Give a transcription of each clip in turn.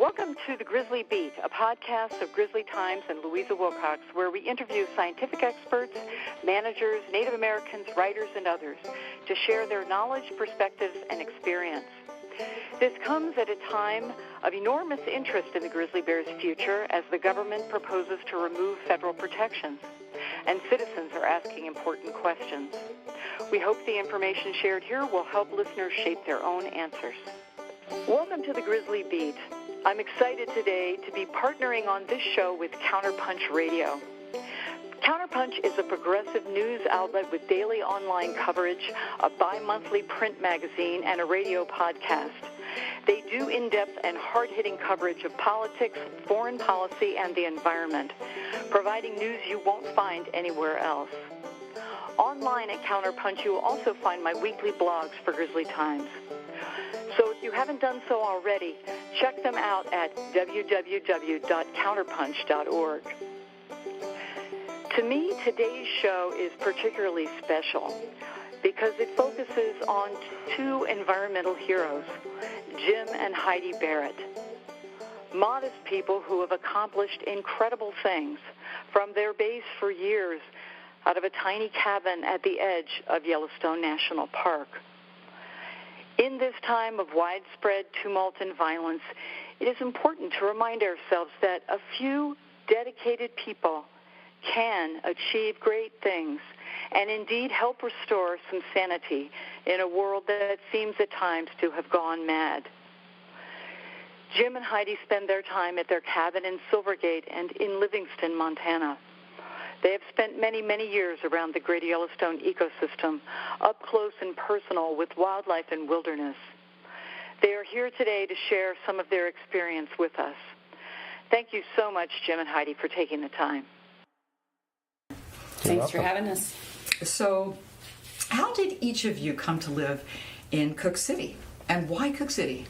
Welcome to the Grizzly Beat, a podcast of Grizzly Times and Louisa Wilcox, where we interview scientific experts, managers, Native Americans, writers, and others to share their knowledge, perspectives, and experience. This comes at a time of enormous interest in the grizzly bear's future as the government proposes to remove federal protections, and citizens are asking important questions. We hope the information shared here will help listeners shape their own answers. Welcome to the Grizzly Beat. I'm excited today to be partnering on this show with Counterpunch Radio. Counterpunch is a progressive news outlet with daily online coverage, a bi-monthly print magazine, and a radio podcast. They do in-depth and hard-hitting coverage of politics, foreign policy, and the environment, providing news you won't find anywhere else. Online at Counterpunch, you will also find my weekly blogs for Grizzly Times. So if you haven't done so already, check them out at www.counterpunch.org. To me, today's show is particularly special because it focuses on two environmental heroes, Jim and Heidi Barrett. Modest people who have accomplished incredible things from their base for years out of a tiny cabin at the edge of Yellowstone National Park. In this time of widespread tumult and violence, it is important to remind ourselves that a few dedicated people can achieve great things and indeed help restore some sanity in a world that seems at times to have gone mad. Jim and Heidi spend their time at their cabin in Silvergate and in Livingston, Montana. They have spent many, many years around the Great Yellowstone ecosystem, up close and personal with wildlife and wilderness. They are here today to share some of their experience with us. Thank you so much, Jim and Heidi, for taking the time. Thanks for having us. So, how did each of you come to live in Cook City, and why Cook City?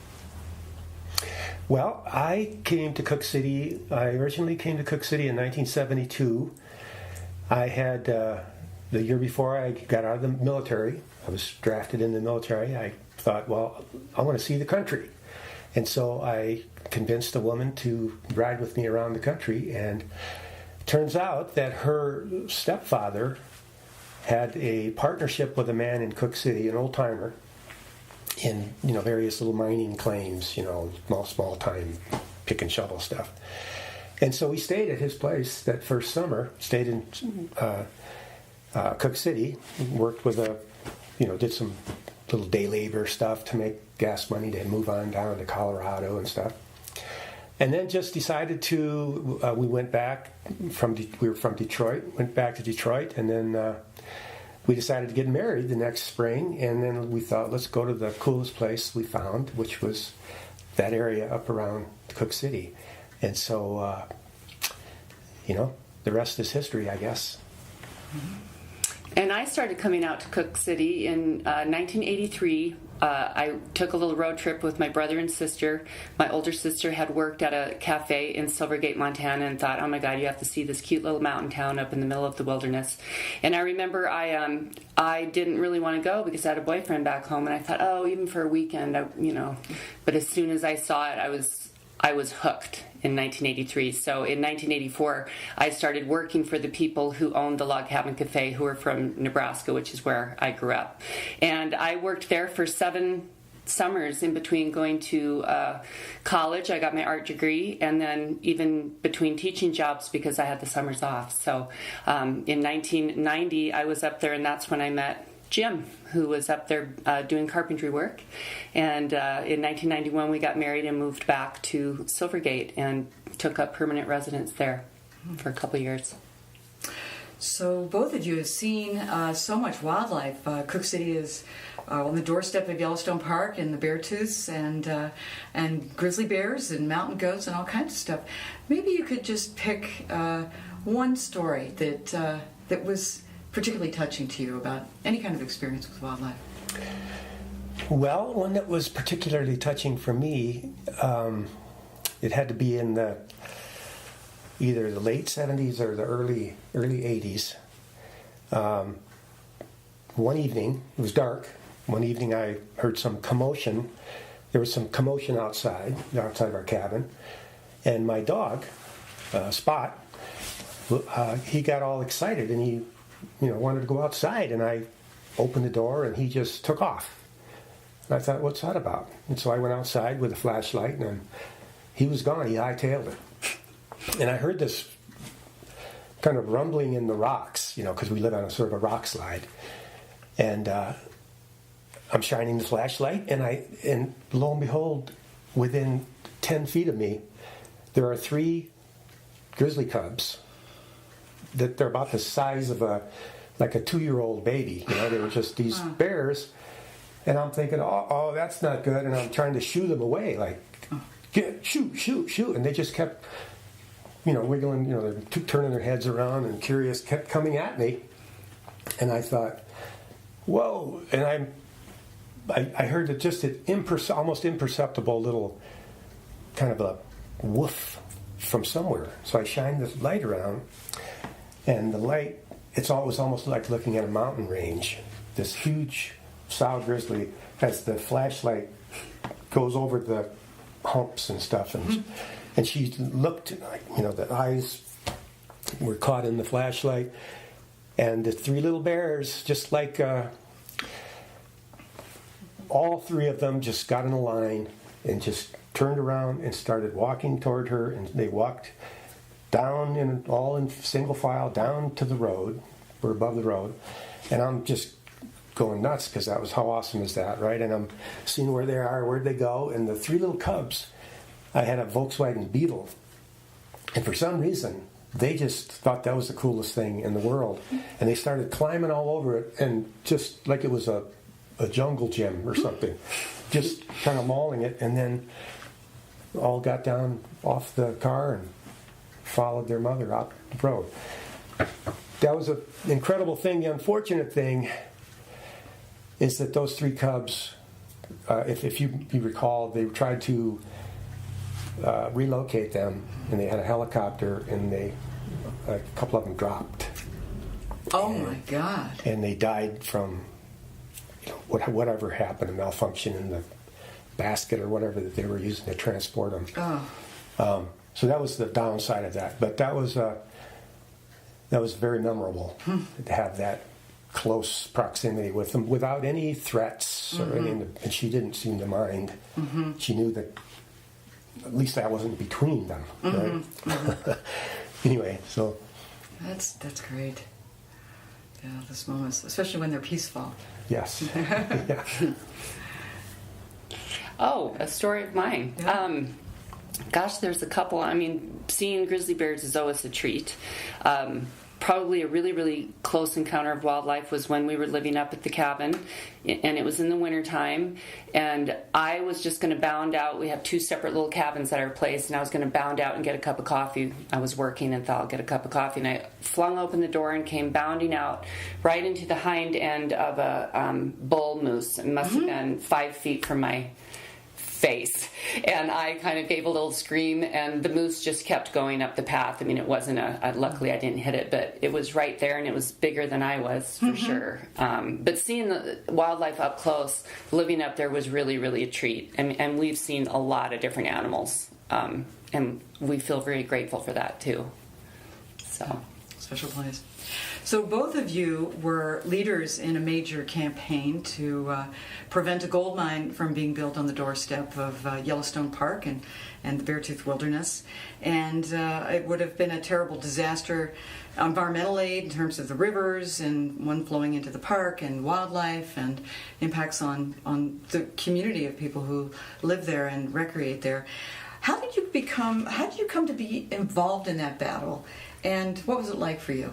Well, I originally came to Cook City in 1972. I had, the year before I got out of the military, I was drafted in the military. I thought, well, I want to see the country. And so I convinced a woman to ride with me around the country. And it turns out that her stepfather had a partnership with a man in Cook City, an old-timer, in, various little mining claims, small time pick and shovel stuff. And so we stayed at his place that first summer, stayed in Cook City, worked with did some little day labor stuff to make gas money to move on down to Colorado and stuff. And then just decided to, we were from Detroit, went back to Detroit, and then we decided to get married the next spring, and then we thought, let's go to the coolest place we found, which was that area up around Cook City. And so, the rest is history, I guess. And I started coming out to Cook City in 1983. I took a little road trip with my brother and sister. My older sister had worked at a cafe in Silvergate, Montana, and thought, oh my God, you have to see this cute little mountain town up in the middle of the wilderness. And I remember I didn't really want to go because I had a boyfriend back home, and I thought, oh, even for a weekend, But as soon as I saw it, I was hooked in 1983. So in 1984, I started working for the people who owned the Log Cabin Cafe, who were from Nebraska, which is where I grew up. And I worked there for 7 summers in between going to college. I got my art degree, and then even between teaching jobs because I had the summers off. So in 1990, I was up there, and that's when I met Jim, who was up there doing carpentry work. And in 1991, we got married and moved back to Silvergate and took up permanent residence there for a couple of years. So both of you have seen so much wildlife. Cook City is on the doorstep of Yellowstone Park and the Beartooths and grizzly bears and mountain goats and all kinds of stuff. Maybe you could just pick one story that was particularly touching to you about any kind of experience with wildlife. Well, one that was particularly touching for me, it had to be in either the late 70s or the early 80s. One evening, it was dark, one evening I heard some commotion there was some commotion outside of our cabin, and my dog, Spot, he got all excited and he, wanted to go outside, and I opened the door and he just took off. And I thought, what's that about? And so I went outside with a flashlight, and he was gone. He hightailed it. And I heard this kind of rumbling in the rocks, because we live on a sort of a rock slide. And I'm shining the flashlight, and lo and behold, within 10 feet of me, there are 3 grizzly cubs that they're about the size of a 2-year-old baby. They were just these bears. And I'm thinking, oh, that's not good. And I'm trying to shoo them away, shoot. And they just kept, wiggling, they're turning their heads around and curious, kept coming at me. And I thought, whoa. And I heard just an almost imperceptible little kind of a woof from somewhere. So I shined the light around, and the light, it was almost like looking at a mountain range. This huge sow grizzly, as the flashlight goes over the humps and stuff, and she looked, the eyes were caught in the flashlight, and the 3 little bears, just like all 3 of them, just got in a line and just turned around and started walking toward her, and they walked down all in single file down to the road. We're above the road, and I'm just going nuts because that was, how awesome is that, right? And I'm seeing where they are, where'd they go, and the 3 little cubs, I had a Volkswagen Beetle, and for some reason they just thought that was the coolest thing in the world, and they started climbing all over it, and just like it was a jungle gym or something, just kind of mauling it, and then all got down off the car and followed their mother out the road. That was an incredible thing. The unfortunate thing is that those 3 cubs, if you recall, they tried to relocate them, and they had a helicopter, and a couple of them dropped. Oh my God! And they died from whatever happened, a malfunction in the basket or whatever that they were using to transport them. Oh. So that was the downside of that, but that was very memorable to have that close proximity with them without any threats or anything, and she didn't seem to mind. She knew that at least I wasn't between them, right? Anyway, so that's great. Yeah, those moments, especially when they're peaceful. Yes. Yeah. Oh, a story of mine. Yeah. Gosh, there's a couple. I mean, seeing grizzly bears is always a treat. Probably a really, really close encounter of wildlife was when we were living up at the cabin, and it was in the wintertime, and I was just going to bound out. We have 2 separate little cabins at our place, and I was going to bound out and get a cup of coffee. I was working and thought I'll get a cup of coffee, and I flung open the door and came bounding out right into the hind end of a bull moose. It must have been 5 feet from my face, and I kind of gave a little scream, and the moose just kept going up the path. I mean, it wasn't luckily I didn't hit it, but it was right there, and it was bigger than I was for sure. But seeing the wildlife up close, living up there was really, really a treat, and we've seen a lot of different animals, and we feel very grateful for that too. So special place. So both of you were leaders in a major campaign to prevent a gold mine from being built on the doorstep of Yellowstone Park and the Beartooth Wilderness. And it would have been a terrible disaster environmentally in terms of the rivers and one flowing into the park and wildlife and impacts on the community of people who live there and recreate there. How did you come to be involved in that battle? And what was it like for you?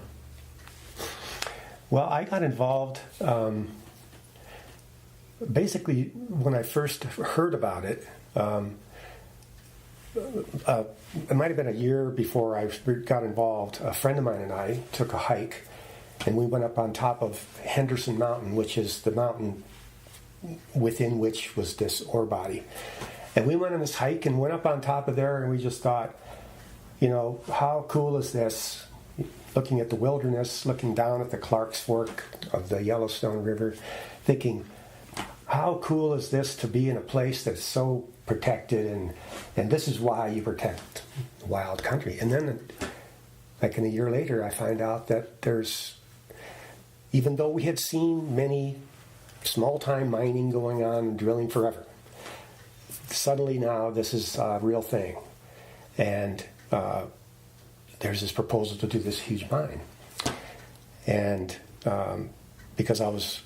Well, I got involved basically when I first heard about it. It might have been a year before I got involved. A friend of mine and I took a hike, and we went up on top of Henderson Mountain, which is the mountain within which was this ore body. And we went on this hike and went up on top of there, and we just thought, how cool is this? Looking at the wilderness, looking down at the Clark's Fork of the Yellowstone River, thinking, how cool is this to be in a place that's so protected, and this is why you protect wild country. And then, like a year later, I find out that there's, even though we had seen many small-time mining going on and drilling forever, suddenly now this is a real thing. And there's this proposal to do this huge mine. And because I was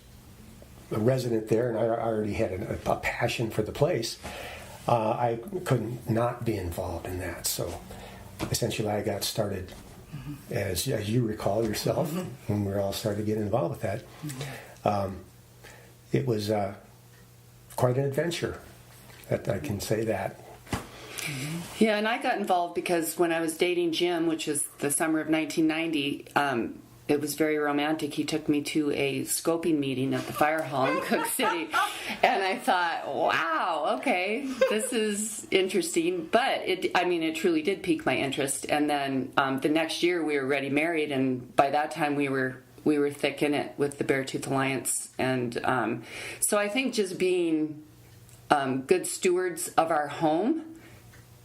a resident there and I already had a passion for the place, I couldn't not be involved in that. So essentially I got started, as you recall yourself, when we all started getting involved with that. It was quite an adventure, that I can say that. Yeah, and I got involved because when I was dating Jim, which was the summer of 1990, it was very romantic. He took me to a scoping meeting at the fire hall in Cook City. And I thought, wow, okay, this is interesting. But it truly did pique my interest. And then the next year we were already married, and by that time we were thick in it with the Beartooth Alliance. And so I think just being good stewards of our home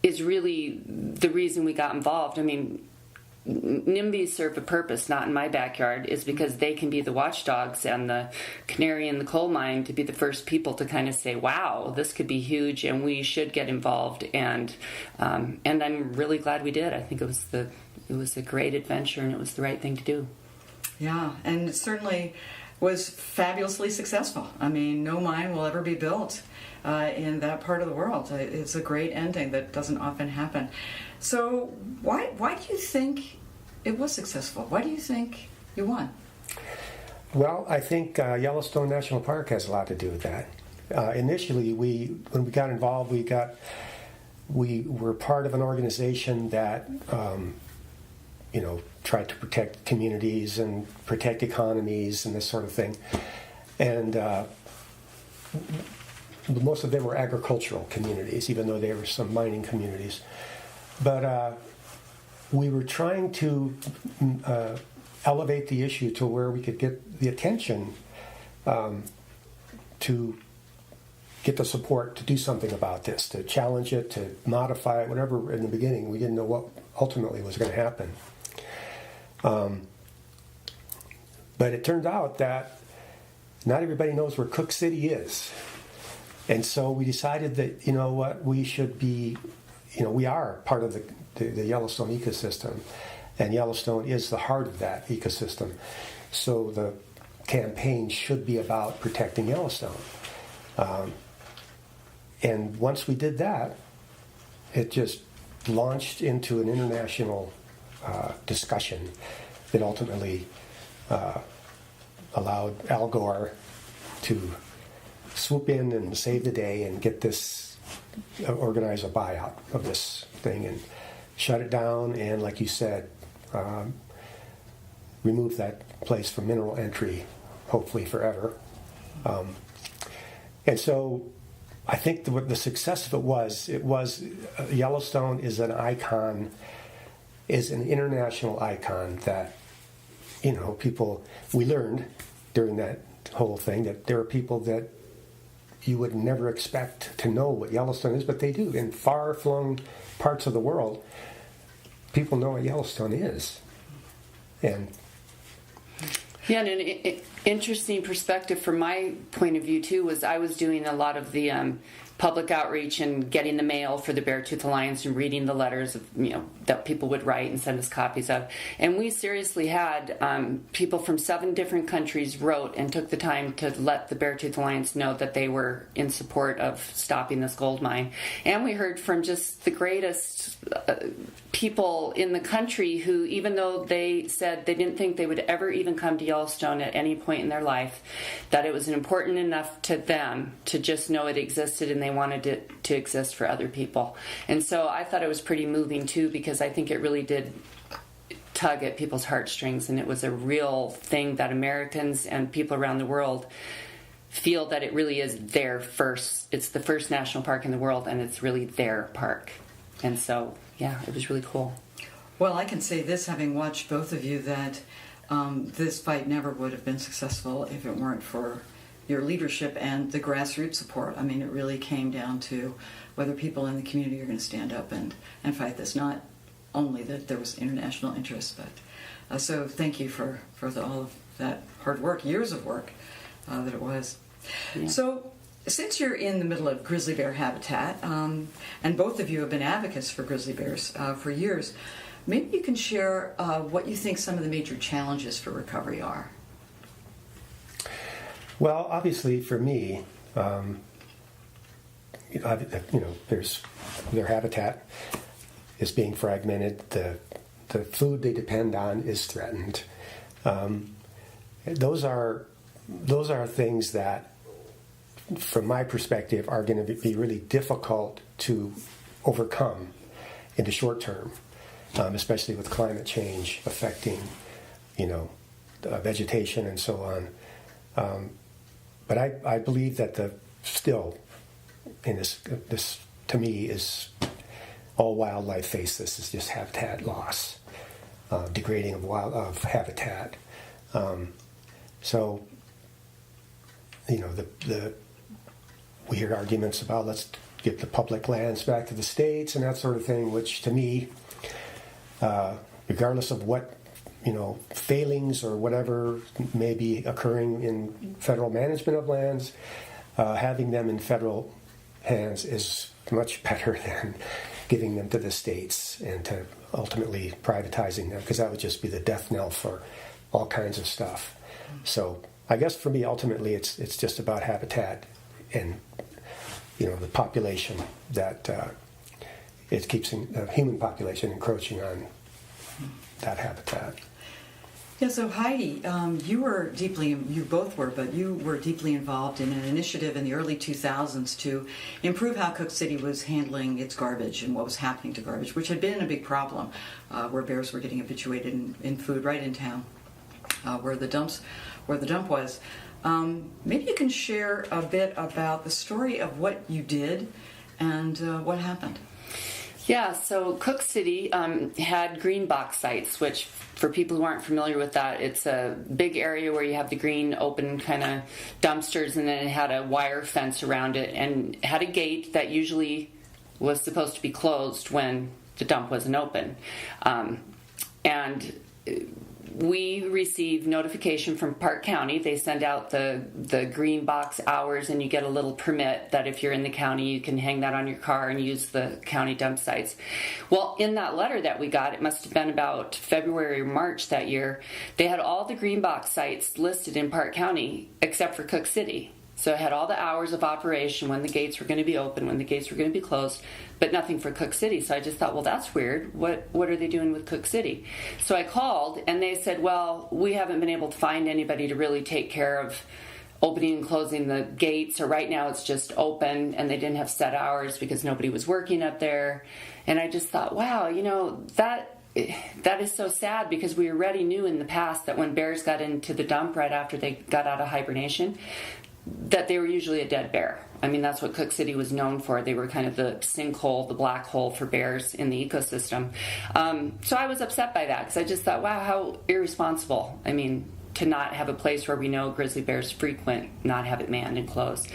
is really the reason we got involved. I mean, NIMBYs serve a purpose, not in my backyard, is because they can be the watchdogs and the canary in the coal mine to be the first people to kind of say, wow, this could be huge and we should get involved. And I'm really glad we did. I think it was a great adventure and it was the right thing to do. Yeah, and it certainly was fabulously successful. I mean, no mine will ever be built in that part of the world. It's a great ending that doesn't often happen. So why do you think it was successful? Why do you think you won? Well, I think Yellowstone National Park has a lot to do with that. Initially, when we got involved, we were part of an organization that tried to protect communities and protect economies and this sort of thing. And most of them were agricultural communities, even though there were some mining communities. But we were trying to elevate the issue to where we could get the attention to get the support to do something about this, to challenge it, to modify it, whatever. In the beginning, we didn't know what ultimately was going to happen. But it turned out that not everybody knows where Cook City is. And so we decided that, we should be, we are part of the Yellowstone ecosystem. And Yellowstone is the heart of that ecosystem. So the campaign should be about protecting Yellowstone. And once we did that, it just launched into an international discussion that ultimately allowed Al Gore to swoop in and save the day and get this, organize a buyout of this thing and shut it down and, like you said, remove that place from mineral entry, hopefully forever. And so I think the success of it was Yellowstone is an icon, is an international icon that, we learned during that whole thing that there are people that you would never expect to know what Yellowstone is, but they do. In far-flung parts of the world, people know what Yellowstone is. And yeah, and an interesting perspective from my point of view, too, was I was doing a lot of the public outreach and getting the mail for the Beartooth Alliance and reading the letters of, that people would write and send us copies of. And we seriously had people from 7 different countries wrote and took the time to let the Beartooth Alliance know that they were in support of stopping this gold mine. And we heard from just the greatest people in the country who, even though they said they didn't think they would ever even come to Yellowstone at any point in their life, that it was important enough to them to just know it existed and they wanted it to exist for other people. And so I thought it was pretty moving too, because I think it really did tug at people's heartstrings, and it was a real thing that Americans and people around the world feel that it really is their first, it's the first national park in the world, and it's really their park. And so, yeah, it was really cool. Well, I can say this, having watched both of you, that this fight never would have been successful if it weren't for your leadership and the grassroots support. I mean, it really came down to whether people in the community are going to stand up and fight this. Not only that there was international interest, but so thank you for all of that hard work, years of work that it was. Yeah. So since you're in the middle of grizzly bear habitat, and both of you have been advocates for grizzly bears for years, maybe you can share what you think some of the major challenges for recovery are. Well, obviously for me, there's their habitat is being fragmented. The food they depend on is threatened. Those are things that, from my perspective, are going to be really difficult to overcome in the short term, especially with climate change affecting, vegetation and so on. But I believe that still, in this to me is all wildlife face this is just habitat loss, degrading of habitat. So, we hear arguments about let's get the public lands back to the states and that sort of thing, which to me, regardless of what failings or whatever may be occurring in federal management of lands, having them in federal hands is much better than giving them to the states and to ultimately privatizing them, because that would just be the death knell for all kinds of stuff. So I guess for me, ultimately, it's just about habitat and the population that it keeps the human population encroaching on that habitat. Yeah, so Heidi, you both were deeply involved in an initiative in the early 2000s to improve how Cook City was handling its garbage and what was happening to garbage, which had been a big problem, where bears were getting habituated in food right in town, where the dump was. Maybe you can share a bit about the story of what you did and what happened. Yeah, so Cook City had green box sites, which for people who aren't familiar with that, it's a big area where you have the green open kind of dumpsters, and then it had a wire fence around it and had a gate that usually was supposed to be closed when the dump wasn't open. And we receive notification from Park County. They send out the green box hours, and you get a little permit that if you're in the county, you can hang that on your car and use the county dump sites. Well, in that letter that we got, it must have been about February or March that year, they had all the green box sites listed in Park County except for Cook City. So it had all the hours of operation, when the gates were going to be open, when the gates were going to be closed, but nothing for Cook City. So I just thought, well, that's weird. What are they doing with Cook City? So I called, and they said, well, we haven't been able to find anybody to really take care of opening and closing the gates. So right now it's just open, and they didn't have set hours because nobody was working up there. And I just thought, wow, that is so sad, because we already knew in the past that when bears got into the dump right after they got out of hibernation, that they were usually a dead bear. I mean, that's what Cook City was known for. They were kind of the sinkhole, the black hole for bears in the ecosystem. So I was upset by that, because I just thought, wow, how irresponsible. I mean, to not have a place where we know grizzly bears frequent, not have it manned and closed.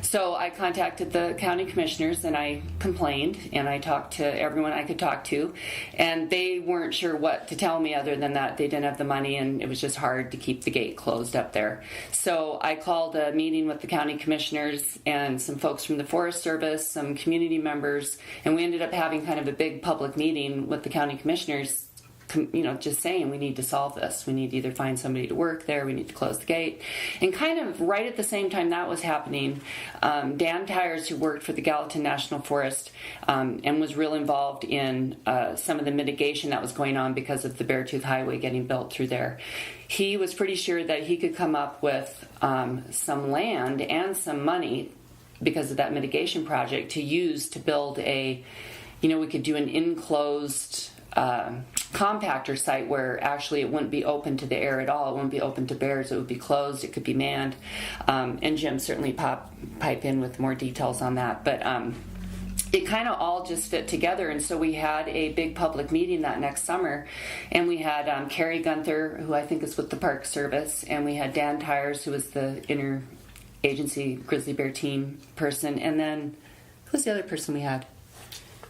So I contacted the county commissioners, and I complained, and I talked to everyone I could talk to, and they weren't sure what to tell me other than that they didn't have the money, and it was just hard to keep the gate closed up there. So I called a meeting with the county commissioners and some folks from the Forest Service, some community members, and we ended up having kind of a big public meeting with the county commissioners, just saying we need to solve this. We need to either find somebody to work there, we need to close the gate. And kind of right at the same time that was happening, Dan Tyers, who worked for the Gallatin National Forest and was real involved in some of the mitigation that was going on because of the Beartooth Highway getting built through there, he was pretty sure that he could come up with some land and some money because of that mitigation project to use to build we could do an enclosed compactor site where actually it wouldn't be open to the air at all. It wouldn't be open to bears. It would be closed. It could be manned. And Jim certainly pipe in with more details on that. But it kind of all just fit together. And so we had a big public meeting that next summer. And we had Carrie Gunther, who I think is with the Park Service. And we had Dan Tyers, who was the agency Grizzly Bear team person. And then, who's the other person we had?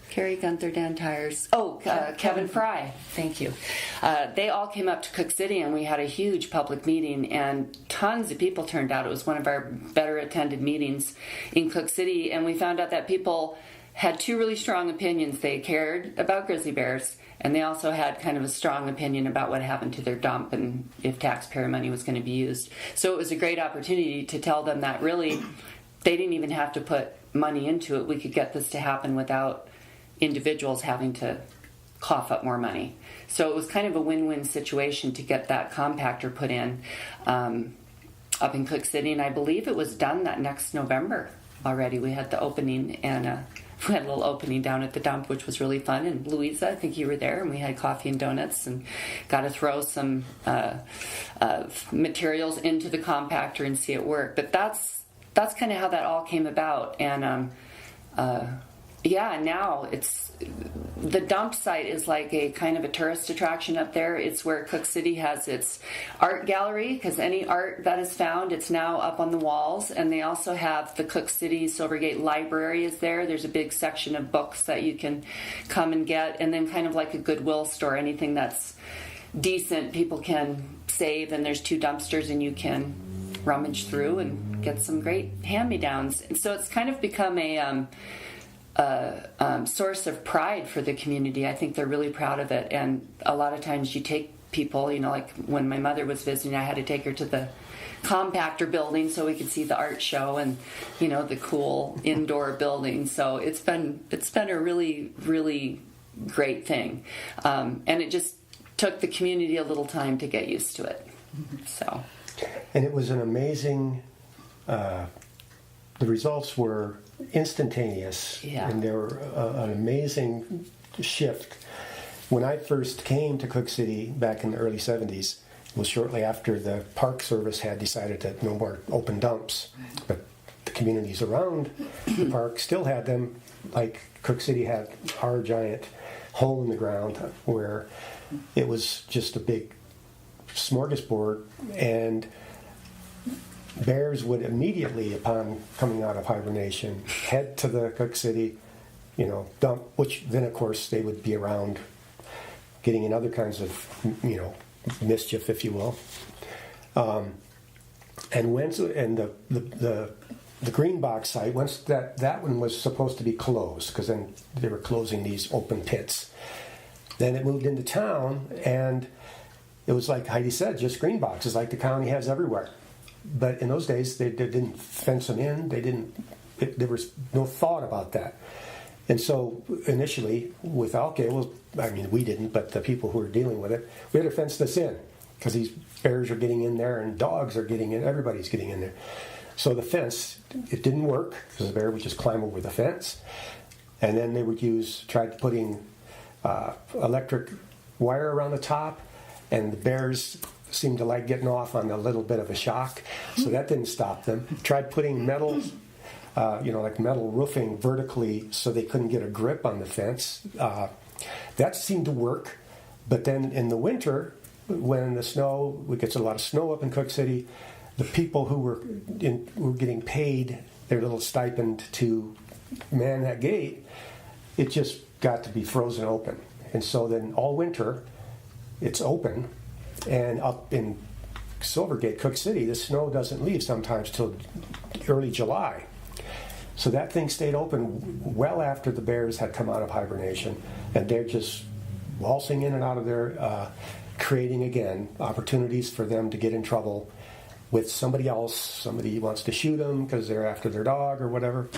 Carrie Gunther, Dan Tyers. Oh, Kevin Fry. Thank you. They all came up to Cook City, and we had a huge public meeting, and tons of people turned out. It was one of our better attended meetings in Cook City, and we found out that people had two really strong opinions. They cared about grizzly bears, and they also had kind of a strong opinion about what happened to their dump and if taxpayer money was going to be used. So it was a great opportunity to tell them that really they didn't even have to put money into it. We could get this to happen without individuals having to cough up more money. So it was kind of a win-win situation to get that compactor put in up in Cook City, and I believe it was done that next November already. We had the opening, and we had a little opening down at the dump, which was really fun. And Louisa, I think you were there, and we had coffee and donuts and got to throw some materials into the compactor and see it work. But that's kind of how that all came about. And yeah, now it's the dump site is like a kind of a tourist attraction up there. It's where Cook City has its art gallery, because any art that is found, it's now up on the walls. And they also have the Cook City Silvergate Library is there. There's a big section of books that you can come and get, and then kind of like a Goodwill store, anything that's decent people can save. And there's 2 dumpsters, and you can rummage through and get some great hand-me-downs. And so it's kind of become a source of pride for the community. I think they're really proud of it, and a lot of times you take people, you know, like when my mother was visiting, I had to take her to the compactor building so we could see the art show and, you know, the cool indoor building. So it's been a really, really great thing, and it just took the community a little time to get used to it. So, and it was an amazing. The results were instantaneous, and they were an amazing shift. When I first came to Cook City back in the early 70s, it was shortly after the Park Service had decided that no more open dumps, but the communities around the park still had them, like Cook City had our giant hole in the ground where it was just a big smorgasbord, and bears would immediately, upon coming out of hibernation, head to the Cook City, you know, dump, which then, of course, they would be around getting in other kinds of, you know, mischief, if you will. And the green box site, once that one was supposed to be closed, because then they were closing these open pits. Then it moved into town, and it was like Heidi said, just green boxes like the county has everywhere. But in those days, they didn't fence them in. There was no thought about that. And so initially, we thought, okay, well, I mean, we didn't, but the people who were dealing with it, we had to fence this in, because these bears are getting in there and dogs are getting in, everybody's getting in there. So the fence, it didn't work, because the bear would just climb over the fence. And then they would tried putting electric wire around the top, and the bears seemed to like getting off on a little bit of a shock, so that didn't stop them. Tried putting metal, like metal roofing vertically so they couldn't get a grip on the fence. That seemed to work, but then in the winter, when the snow, we get a lot of snow up in Cook City, the people who were getting paid their little stipend to man that gate, it just got to be frozen open. And so then all winter, it's open. And up in Silvergate, Cook City, the snow doesn't leave sometimes till early July. So that thing stayed open well after the bears had come out of hibernation, and they're just waltzing in and out of there, creating, again, opportunities for them to get in trouble with somebody else. Somebody wants to shoot them because they're after their dog or whatever.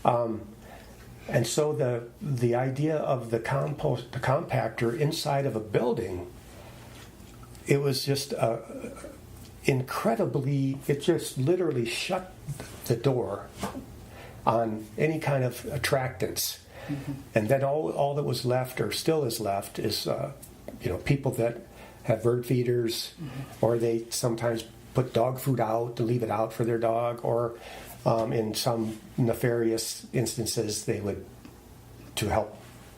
And so the idea of the compactor inside of a building, it was just incredibly, it just literally shut the door on any kind of attractants. Mm-hmm. And then all that was left, or still is left, is people that have bird feeders, mm-hmm. or they sometimes put dog food out to leave it out for their dog, or in some nefarious instances, they would, to help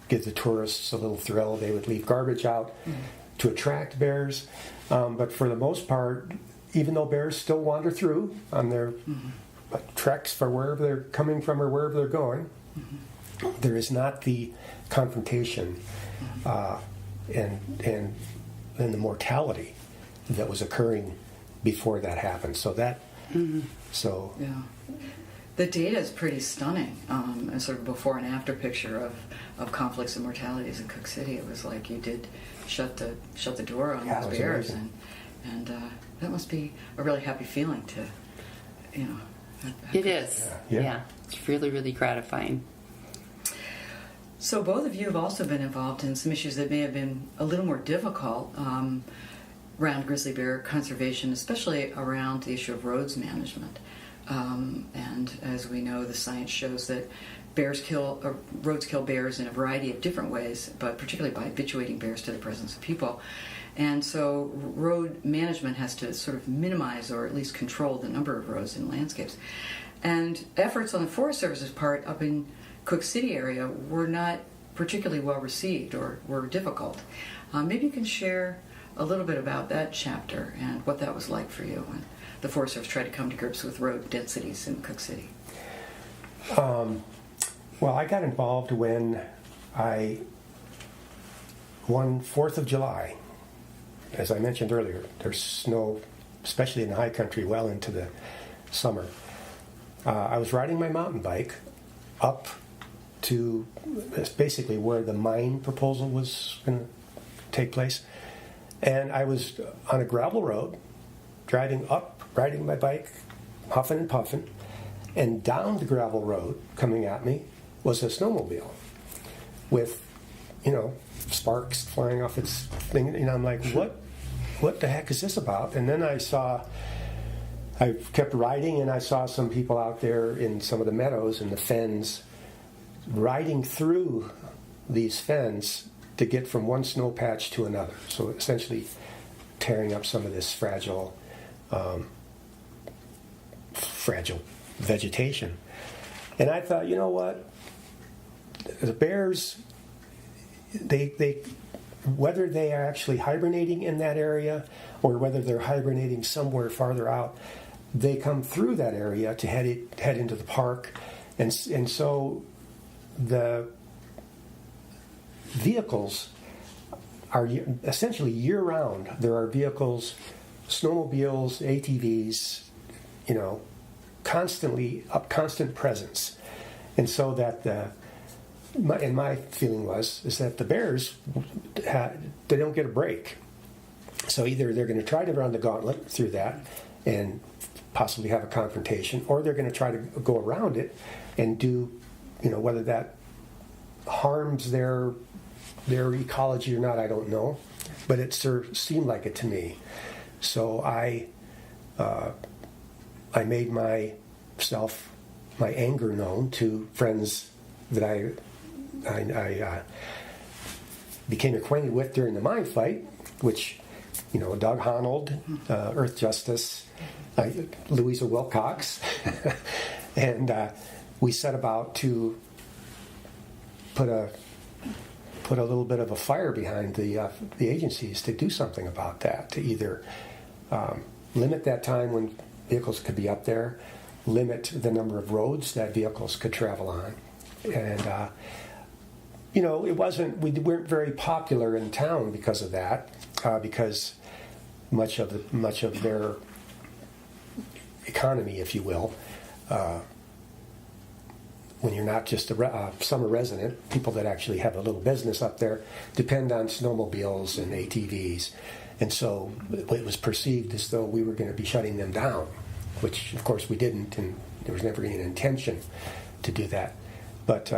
give the tourists a little thrill, they would leave garbage out. Mm-hmm. to attract bears, but for the most part, even though bears still wander through on their treks for wherever they're coming from or wherever they're going, there is not the confrontation and the mortality that was occurring before that happened. So that, Yeah. The data is pretty stunning. A sort of before and after picture of conflicts and mortalities in Cook City. It was like you did shut the door on Yeah, those it was bears, amazing. and that must be a really happy feeling to, It is. Yeah. It's really, really gratifying. So both of you have also been involved in some issues that may have been a little more difficult around grizzly bear conservation, especially around the issue of roads management. And as we know, the science shows that roads kill bears in a variety of different ways, but particularly by habituating bears to the presence of people. And so road management has to sort of minimize or at least control the number of roads in landscapes. And efforts on the Forest Service's part up in Cook City area were not particularly well received or were difficult. Maybe you can share a little bit about that chapter and what that was like for you when the Forest Service tried to come to grips with road densities in Cook City. Well, I got involved when one 4th of July. As I mentioned earlier, there's snow, especially in the high country, well into the summer. I was riding my mountain bike up to basically where the mine proposal was going to take place. And I was on a gravel road, driving up, riding my bike, huffing and puffing, and down the gravel road coming at me was a snowmobile with, sparks flying off its thing. And I'm like, what the heck is this about? And then I kept riding, and I saw some people out there in some of the meadows and the fens riding through these fens to get from one snow patch to another. So essentially tearing up some of this fragile vegetation. And I thought, you know what? The bears, they whether they are actually hibernating in that area or whether they're hibernating somewhere farther out, they come through that area to head into the park. And so the vehicles are essentially year-round. There are vehicles, snowmobiles, ATVs, constant presence. And so that my feeling is that the bears, they don't get a break. So either they're going to try to run the gauntlet through that and possibly have a confrontation, or they're going to try to go around it and do, whether that harms their ecology or not, I don't know, but it seemed like it to me. So I made my anger known to friends that I became acquainted with during the mine fight, which, Doug Honold, Earth Justice, Louisa Wilcox, and we set about to put a little bit of a fire behind the agencies to do something about that, to either limit that time when vehicles could be up there, limit the number of roads that vehicles could travel on, and we weren't very popular in town because of that, because much of their economy, if you will, when you're not just a summer resident, people that actually have a little business up there depend on snowmobiles and ATVs. And so it was perceived as though we were going to be shutting them down, which of course we didn't, and there was never any intention to do that. But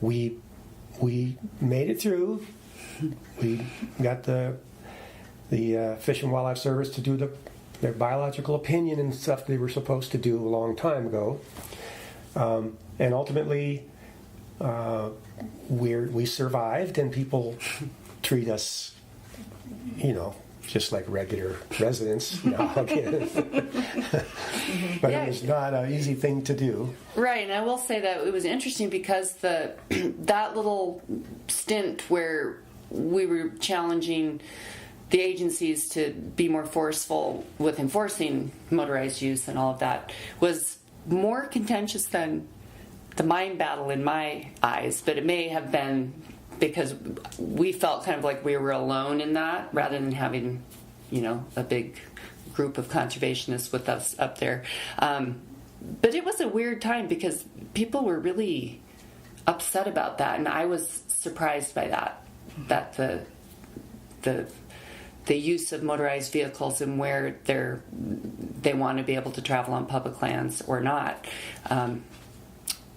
we made it through. We got the Fish and Wildlife Service to do their biological opinion and stuff they were supposed to do a long time ago. And ultimately, we survived, and people treat us, just like regular residents now again. But it was not an easy thing to do. Right, and I will say that it was interesting because that little stint where we were challenging the agencies to be more forceful with enforcing motorized use and all of that was more contentious than the mine battle in my eyes, but it may have been because we felt kind of like we were alone in that rather than having, a big group of conservationists with us up there. But it was a weird time because people were really upset about that, and I was surprised by that the use of motorized vehicles and where they want to be able to travel on public lands or not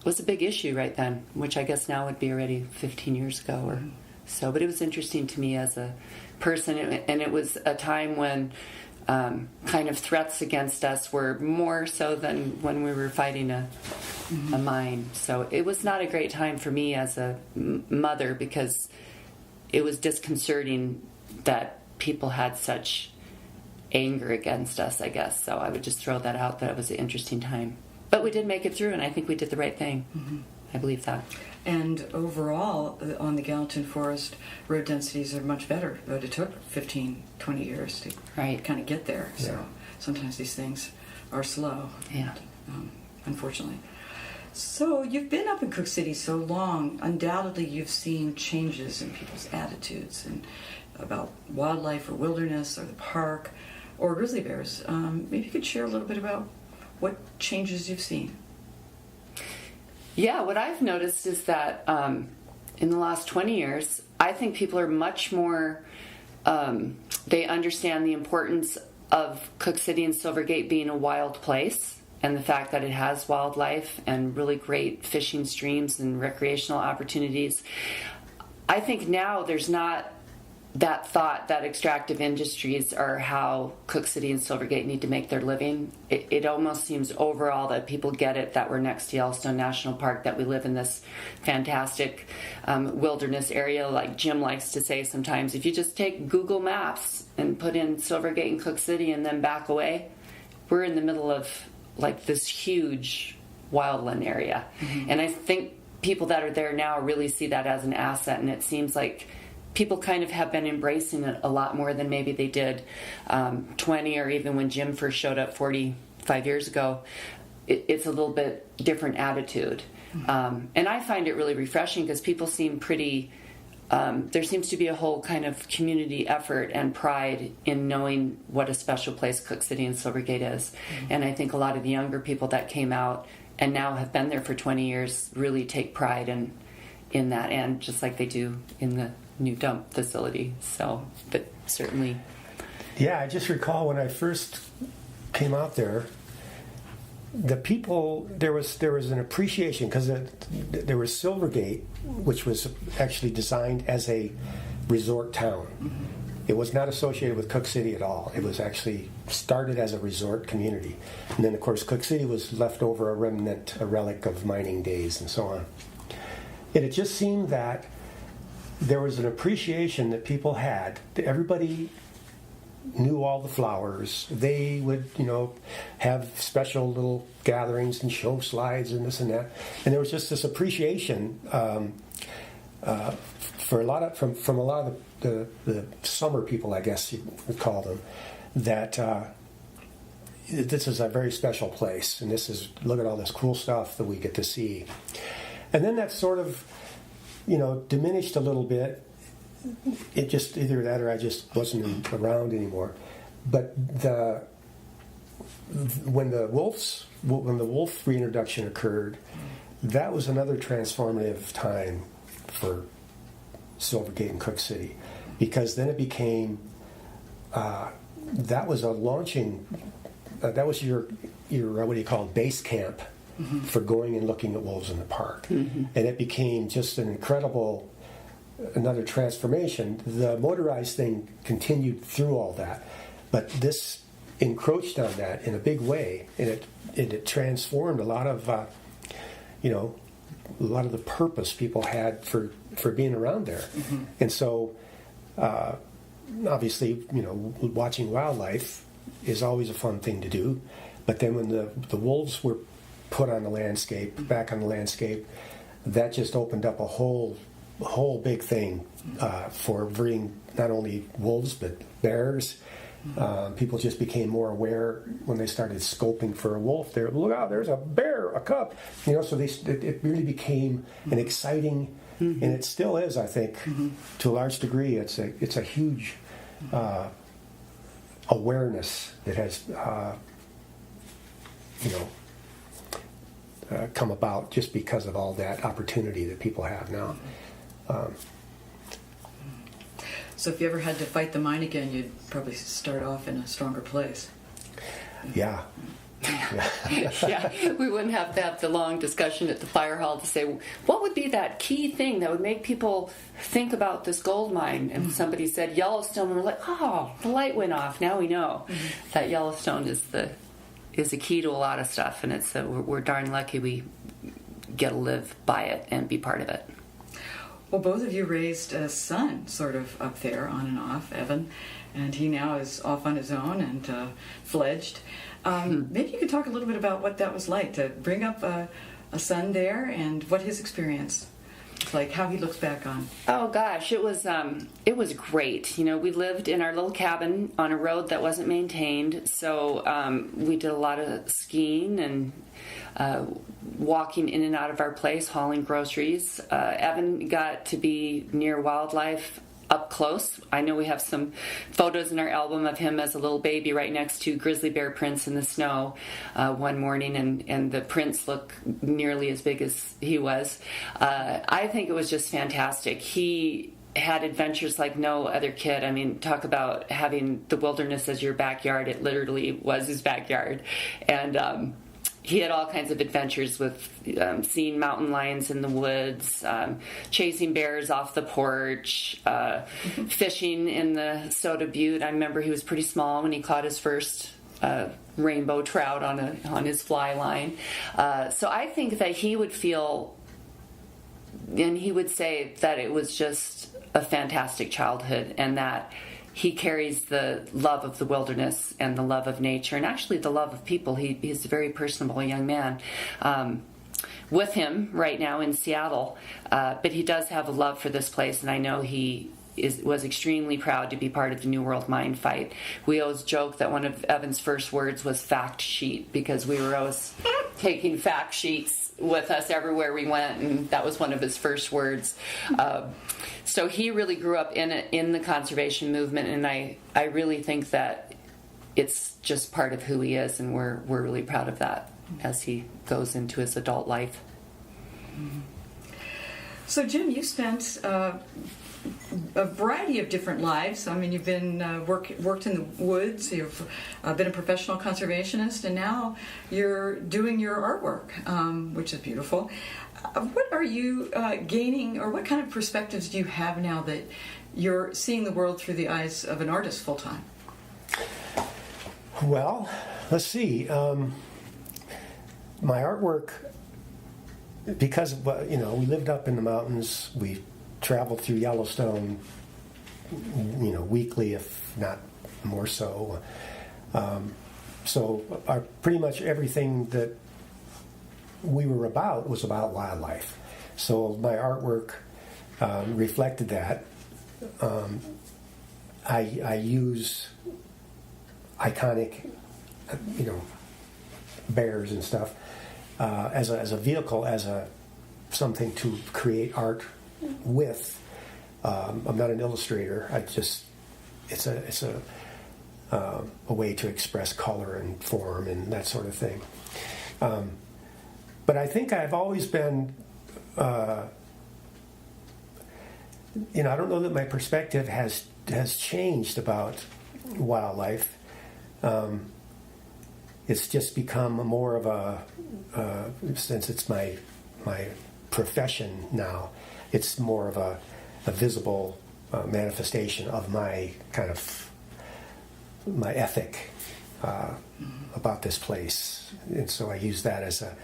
was a big issue right then, which I guess now would be already 15 years ago or so. But it was interesting to me as a person, and it was a time when kind of threats against us were more so than when we were fighting a mine. So it was not a great time for me as a mother because it was disconcerting that people had such anger against us, I guess. So I would just throw that out, that it was an interesting time. But we did make it through, and I think we did the right thing. I believe that. And overall, on the Gallatin Forest, road densities are much better, but it took 15, 20 years to kind of get there. Yeah. So sometimes these things are slow, unfortunately. So you've been up in Cook City so long, undoubtedly you've seen changes in people's attitudes and about wildlife or wilderness or the park or grizzly bears. Maybe you could share a little bit about what changes you've seen. Yeah, what I've noticed is that in the last 20 years, I think people are much more, they understand the importance of Cook City and Silvergate being a wild place and the fact that it has wildlife and really great fishing streams and recreational opportunities. I think now there's not that thought that extractive industries are how Cook City and Silvergate need to make their living. It almost seems overall that people get it, that we're next to Yellowstone National Park, that we live in this fantastic wilderness area, like Jim likes to say sometimes. If you just take Google Maps and put in Silvergate and Cook City and then back away, we're in the middle of like this huge wildland area. And I think people that are there now really see that as an asset, and it seems like people kind of have been embracing it a lot more than maybe they did 20 or even when Jim first showed up 45 years ago. It's a little bit different attitude. And I find it really refreshing because people seem pretty, there seems to be a whole kind of community effort and pride in knowing what a special place Cook City and Silvergate is. And I think a lot of the younger people that came out and now have been there for 20 years really take pride in that, and just like they do in the new dump facility. So, but certainly. Yeah, I just recall when I first came out there, the people, there was an appreciation because there was Silvergate, which was actually designed as a resort town. It was not associated with Cook City at all. It was actually started as a resort community. And then, of course, Cook City was left over a remnant, a relic of mining days and so on. And it just seemed that there was an appreciation that people had. Everybody knew all the flowers. They would, have special little gatherings and show slides and this and that. And there was just this appreciation for a lot of from a lot of the summer people, I guess you would call them, that this is a very special place, and look at all this cool stuff that we get to see. And then that sort of diminished a little bit. It just either that or I just wasn't around anymore. But when the wolf reintroduction occurred, that was another transformative time for Silvergate and Cook City, because then it became that was a launching. That was your what do you call it, base camp for going and looking at wolves in the park, and it became just an incredible. Another transformation. The motorized thing continued through all that, but this encroached on that in a big way, and it transformed a lot of the purpose people had for being around there. And so obviously watching wildlife is always a fun thing to do, but then when the wolves were put on the landscape, back on the landscape, that just opened up a whole whole big thing for breeding not only wolves but bears. People just became more aware when they started scoping for a wolf. They're, look out, there's a bear, a cub. So it really became an exciting, and it still is, I think, to a large degree. It's a huge awareness that has come about just because of all that opportunity that people have now. So if you ever had to fight the mind again, you'd probably start off in a stronger place. Yeah. Yeah, we wouldn't have to have the long discussion at the fire hall to say, what would be that key thing that would make people think about this gold mine? And somebody said Yellowstone, and we're like, oh, the light went off. Now we know that Yellowstone is the key to a lot of stuff, and we're darn lucky we get to live by it and be part of it. Well, both of you raised a son sort of up there, on and off, Evan, and he now is off on his own and fledged. Maybe you could talk a little bit about what that was like to bring up a son there and what his experience was like, how he looks back on. Oh gosh, it was great. We lived in our little cabin on a road that wasn't maintained, so we did a lot of skiing and walking in and out of our place, hauling groceries. Evan got to be near wildlife up close. I know we have some photos in our album of him as a little baby right next to grizzly bear prints in the snow one morning, and the prints look nearly as big as he was. I think it was just fantastic. He had adventures like no other kid. I mean, talk about having the wilderness as your backyard. It literally was his backyard. And he had all kinds of adventures with seeing mountain lions in the woods, chasing bears off the porch, fishing in the Soda Butte. I remember he was pretty small when he caught his first rainbow trout on his fly line. So I think that he would feel, and he would say that it was just a fantastic childhood, and that he carries the love of the wilderness and the love of nature, and actually the love of people. He's a very personable young man. With him right now in Seattle, but he does have a love for this place, and I know he was extremely proud to be part of the New World Mine fight. We always joke that one of Evan's first words was fact sheet, because we were always taking fact sheets with us everywhere we went, and that was one of his first words. So he really grew up in the conservation movement, and I really think that it's just part of who he is, and we're really proud of that as he goes into his adult life. So Jim, you spent a variety of different lives. I mean, you've been worked in the woods, you've been a professional conservationist, and now you're doing your artwork, which is beautiful. What are you gaining, or what kind of perspectives do you have now that you're seeing the world through the eyes of an artist full time? Well, let's see. My artwork, because we lived up in the mountains, we traveled through Yellowstone, weekly, if not more so. So pretty much everything that we were about was about wildlife. So my artwork reflected that. I use iconic, bears and stuff as a vehicle, as something to create art with. I'm not an illustrator. It's a way to express color and form and that sort of thing. But I think I've always been, I don't know that my perspective has changed about wildlife. It's just become more of a, since it's my profession now, it's more of a visible manifestation of my kind of, my ethic about this place. And so I use that as a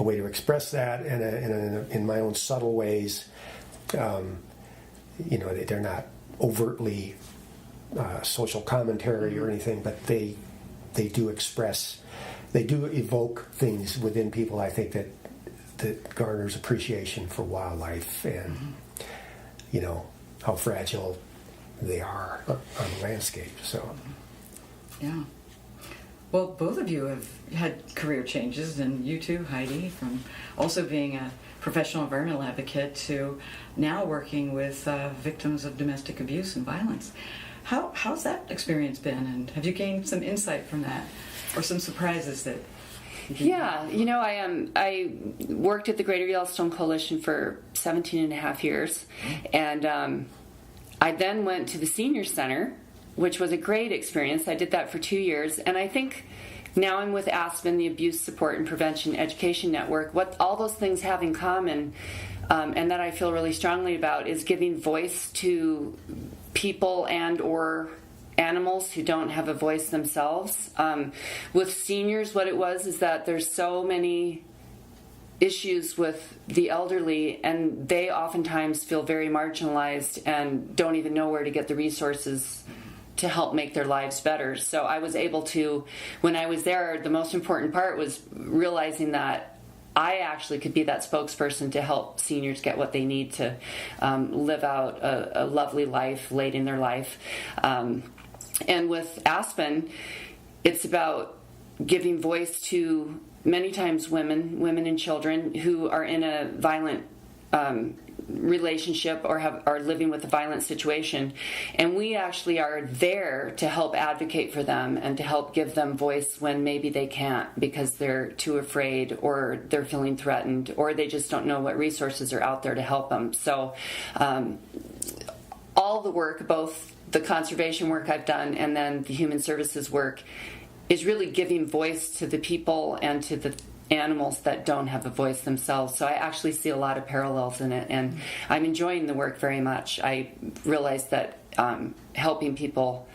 way to express that, and in my own subtle ways. They're not overtly social commentary or anything, but they do express, they do evoke things within people, I think, that garners appreciation for wildlife, and how fragile they are on the landscape. So, yeah. Well, both of you have had career changes, and you too, Heidi, from also being a professional environmental advocate to now working with victims of domestic abuse and violence. How's that experience been, and have you gained some insight from that, or some surprises that? Yeah, I worked at the Greater Yellowstone Coalition for 17 and a half years, and I then went to the Senior Center, which was a great experience. I did that for 2 years, and I think now I'm with Aspen, the Abuse Support and Prevention Education Network. What all those things have in common, and that I feel really strongly about, is giving voice to people and or animals who don't have a voice themselves. With seniors, what it was is that there's so many issues with the elderly, and they oftentimes feel very marginalized and don't even know where to get the resources to help make their lives better. So I was able to, when I was there, the most important part was realizing that I actually could be that spokesperson to help seniors get what they need to live out a lovely life late in their life. And with Aspen, it's about giving voice to many times women and children who are in a violent relationship or are living with a violent situation, and we actually are there to help advocate for them and to help give them voice when maybe they can't because they're too afraid or they're feeling threatened or they just don't know what resources are out there to help them. So all the work, both the conservation work I've done and then the human services work, is really giving voice to the people and to the animals that don't have a voice themselves. So I actually see a lot of parallels in it, and I'm enjoying the work very much. I realize that helping people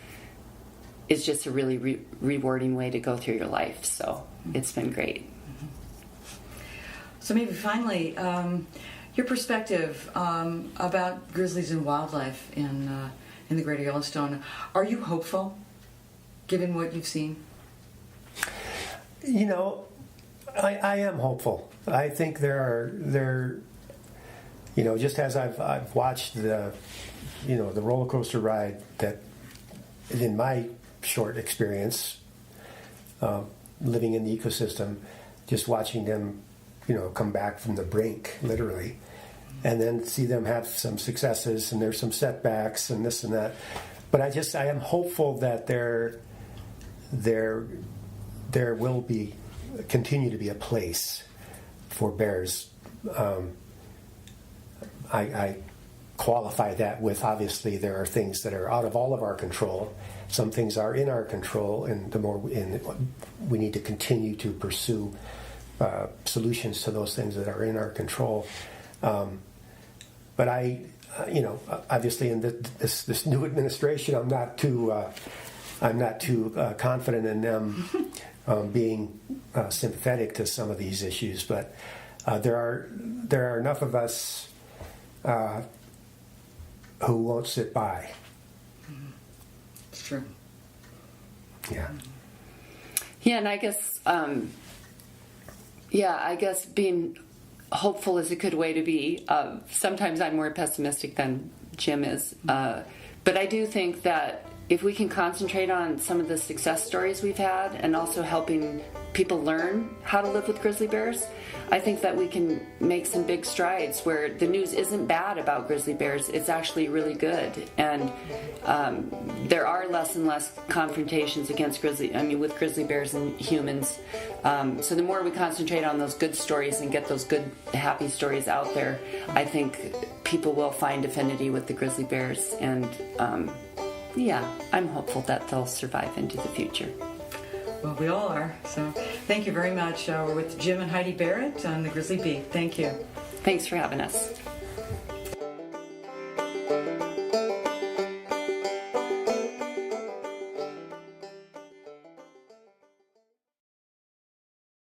is just a really rewarding way to go through your life. So it's been great. So maybe finally, your perspective about grizzlies and wildlife in the Greater Yellowstone. Are you hopeful, given what you've seen? I am hopeful. I think there just as I've watched the roller coaster ride that in my short experience living in the ecosystem, just watching them, come back from the brink, literally, and then see them have some successes and there's some setbacks and this and that. But I am hopeful that there will continue to be a place for bears. I qualify that with, obviously there are things that are out of all of our control. Some things are in our control, and we need to continue to pursue solutions to those things that are in our control. But obviously in this new administration, I'm not too confident in them being sympathetic to some of these issues, but there are enough of us who won't sit by. It's true. Yeah. Yeah, and I guess being hopeful is a good way to be. Sometimes I'm more pessimistic than Jim is, but I do think that if we can concentrate on some of the success stories we've had and also helping people learn how to live with grizzly bears, I think that we can make some big strides where the news isn't bad about grizzly bears, it's actually really good. And there are less and less confrontations with grizzly bears and humans. So the more we concentrate on those good stories and get those good, happy stories out there, I think people will find affinity with the grizzly bears. And I'm hopeful that they'll survive into the future. Well, we all are. So thank you very much. We're with Jim and Heidi Barrett on the Grizzly Bee. Thank you. Thanks for having us.